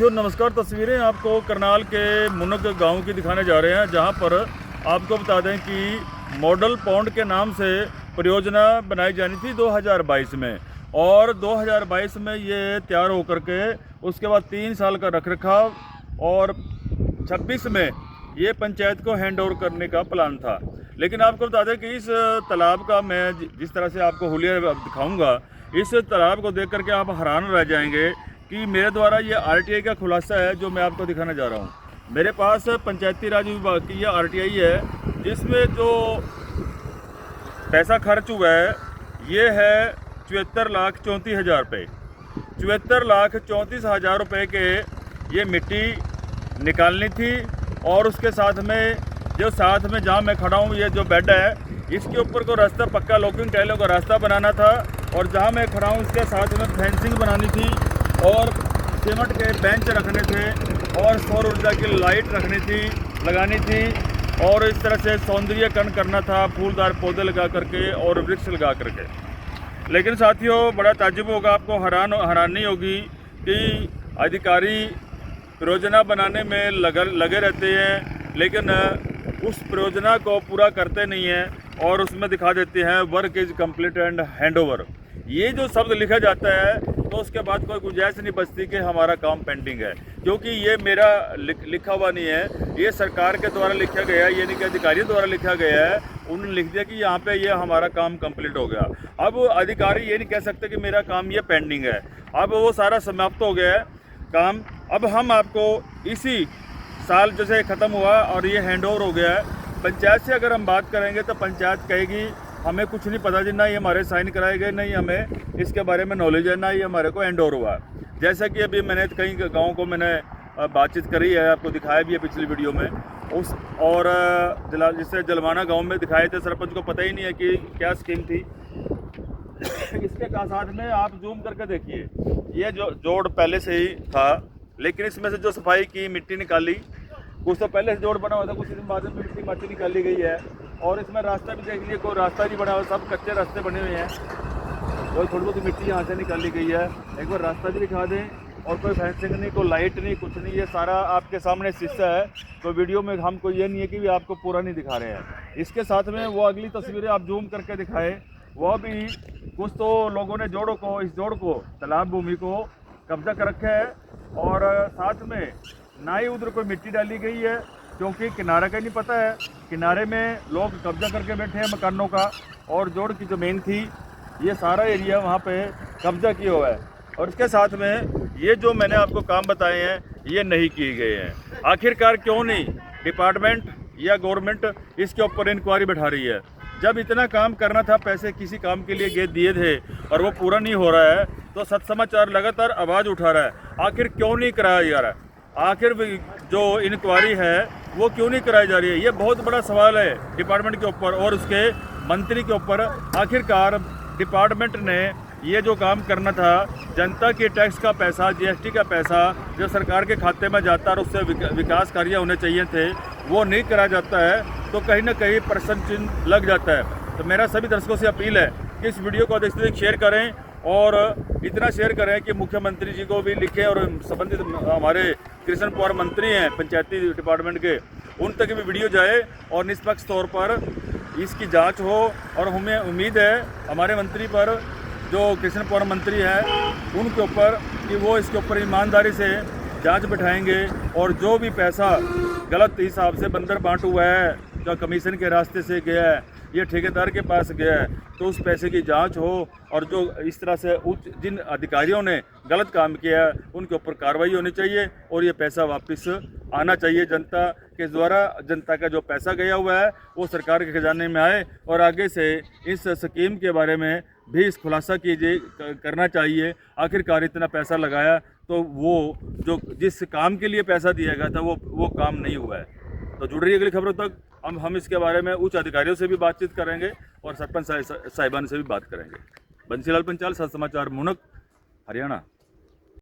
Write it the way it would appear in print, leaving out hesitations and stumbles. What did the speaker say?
साथियों नमस्कार। तस्वीरें आपको करनाल के मुनक गांव की दिखाने जा रहे हैं, जहां पर आपको बता दें कि मॉडल पौंड के नाम से परियोजना बनाई जानी थी 2022 में, और 2022 में ये तैयार होकर के उसके बाद 3 साल का रखरखाव और 26 में ये पंचायत को हैंड ओवर करने का प्लान था। लेकिन आपको बता दें कि इस तालाब का मैं जिस तरह से आपको हुलिया दिखाऊंगा, इस तालाब को देख करके आप हैरान रह जाएंगे कि मेरे द्वारा ये आरटीआई का खुलासा है जो मैं आपको दिखाने जा रहा हूँ। मेरे पास पंचायती राज विभाग की यह आरटीआई है, जिसमें जो पैसा खर्च हुआ है ये है 74,34,000 रुपये। 74,34,000 रुपये के ये मिट्टी निकालनी थी, और उसके साथ में जहाँ मैं खड़ा हूँ, ये जो बेड है इसके ऊपर को रास्ता पक्का लॉकिंग टाइलों का रास्ता बनाना था, और जहाँ मैं खड़ा हूँ उसके साथ में फेंसिंग बनानी थी, और सीमेंट के बेंच रखने थे, और सौर ऊर्जा की लाइट लगानी थी, और इस तरह से सौंदर्यकरण करना था, फूलदार पौधे लगा करके और वृक्ष लगा करके। लेकिन साथियों बड़ा ताज्जुब होगा, आपको हैरानी होगी कि अधिकारी परियोजना बनाने में लगे रहते हैं, लेकिन उस परियोजना को पूरा करते नहीं हैं, और उसमें दिखा देते हैं work is complete and hand over. ये जो शब्द लिखा जाता है तो उसके बाद कोई गुंजाइश नहीं बचती कि हमारा काम पेंडिंग है, क्योंकि ये मेरा लिखा हुआ नहीं है, ये सरकार के द्वारा लिखा गया है, ये नहीं कि अधिकारियों द्वारा लिखा गया है। उन्होंने लिख दिया कि यहाँ पे ये हमारा काम कंप्लीट हो गया। अब अधिकारी ये नहीं कह सकते कि मेरा काम ये पेंडिंग है, अब वो सारा समाप्त हो गया है काम। अब हम आपको इसी साल जैसे ख़त्म हुआ और ये हैंड ओवर हो गया है। पंचायत से अगर हम बात करेंगे तो पंचायत कहेगी हमें कुछ नहीं पता जी, ना ये हमारे साइन कराए गए, नहीं हमें इसके बारे में नॉलेज है, ना ये हमारे को हैंड ओवर हुआ। जैसा कि अभी मैंने कई गाँव को मैंने बातचीत करी है, आपको दिखाया भी है पिछली वीडियो में, और जिससे जलवाना गाँव में दिखाए थे, सरपंच को पता ही नहीं है कि क्या स्कीम थी। इसके साथ में आप जूम करके देखिए, ये जो जोड़ पहले से ही था, लेकिन इसमें से जो सफाई की मिट्टी निकाली, कुछ तो पहले से जोड़ बना हुआ था, कुछ दिन बाद में मिट्टी निकाली गई है, और इसमें रास्ता भी देख लीजिए, कोई रास्ता नहीं बना हुआ, सब कच्चे रास्ते बने हुए हैं, और थोड़ी बहुत मिट्टी यहाँ से निकाली गई है। एक बार रास्ता भी दिखा दें, और कोई फेंसिंग नहीं, कोई लाइट नहीं, कुछ नहीं, ये सारा आपके सामने शीशा है। तो वीडियो में हमको ये नहीं है कि आपको पूरा नहीं दिखा रहे हैं। इसके साथ में वो अगली तस्वीरें आप जूम करके दिखाएँ, वह भी कुछ तो लोगों ने इस जोड़ को तालाब भूमि को कब्जा कर रखा है, और साथ में ना ही उधर कोई मिट्टी डाली गई है, क्योंकि किनारे का नहीं पता है, किनारे में लोग कब्जा करके बैठे हैं मकानों का, और जोड़ की ज़मीन थी, ये सारा एरिया वहाँ पे कब्जा किया हुआ है। और इसके साथ में ये जो मैंने आपको काम बताए हैं ये नहीं किए गए हैं। आखिरकार क्यों नहीं डिपार्टमेंट या गवर्नमेंट इसके ऊपर इंक्वायरी बैठा रही है? जब इतना काम करना था, पैसे किसी काम के लिए दिए थे और वो पूरा नहीं हो रहा है, तो सच समाचार लगातार आवाज़ उठा रहा है, आखिर क्यों नहीं कराया जा रहा है? आखिर जो इंक्वायरी है वो क्यों नहीं कराई जा रही है? ये बहुत बड़ा सवाल है डिपार्टमेंट के ऊपर और उसके मंत्री के ऊपर। आखिरकार डिपार्टमेंट ने ये जो काम करना था, जनता के टैक्स का पैसा, जीएसटी का पैसा जो सरकार के खाते में जाता है और उससे विकास कार्य होने चाहिए थे, वो नहीं करा जाता है, तो कहीं ना कहीं प्रश्न चिन्ह लग जाता है। तो मेरा सभी दर्शकों से अपील है कि इस वीडियो को अधिक से अधिक शेयर करें, और इतना शेयर करें कि मुख्यमंत्री जी को भी लिखें, और संबंधित हमारे कृष्ण पवार मंत्री हैं पंचायती डिपार्टमेंट के, उन तक भी वीडियो जाए और निष्पक्ष तौर पर इसकी जांच हो। और हमें उम्मीद है हमारे मंत्री पर, जो कृष्ण पवार मंत्री हैं, उनके ऊपर कि वो इसके ऊपर ईमानदारी से जांच बिठाएंगे, और जो भी पैसा गलत हिसाब से बंदर बांट हुआ है, जो कमीशन के रास्ते से गया है, ये ठेकेदार के पास गया है, तो उस पैसे की जांच हो, और जो इस तरह से जिन अधिकारियों ने गलत काम किया है उनके ऊपर कार्रवाई होनी चाहिए, और ये पैसा वापस आना चाहिए जनता के द्वारा। जनता का जो पैसा गया हुआ है वो सरकार के खजाने में आए, और आगे से इस स्कीम के बारे में भी इस खुलासा करना चाहिए। आखिरकार इतना पैसा लगाया तो वो जो जिस काम के लिए पैसा दिया गया था वो काम नहीं हुआ है। तो जुड़ रही अगली खबरों तक। हम इसके बारे में उच्च अधिकारियों से भी बातचीत करेंगे और सरपंच साहिबान से भी बात करेंगे। बंसीलाल पंचाल, सच समाचार, मुनक, हरियाणा।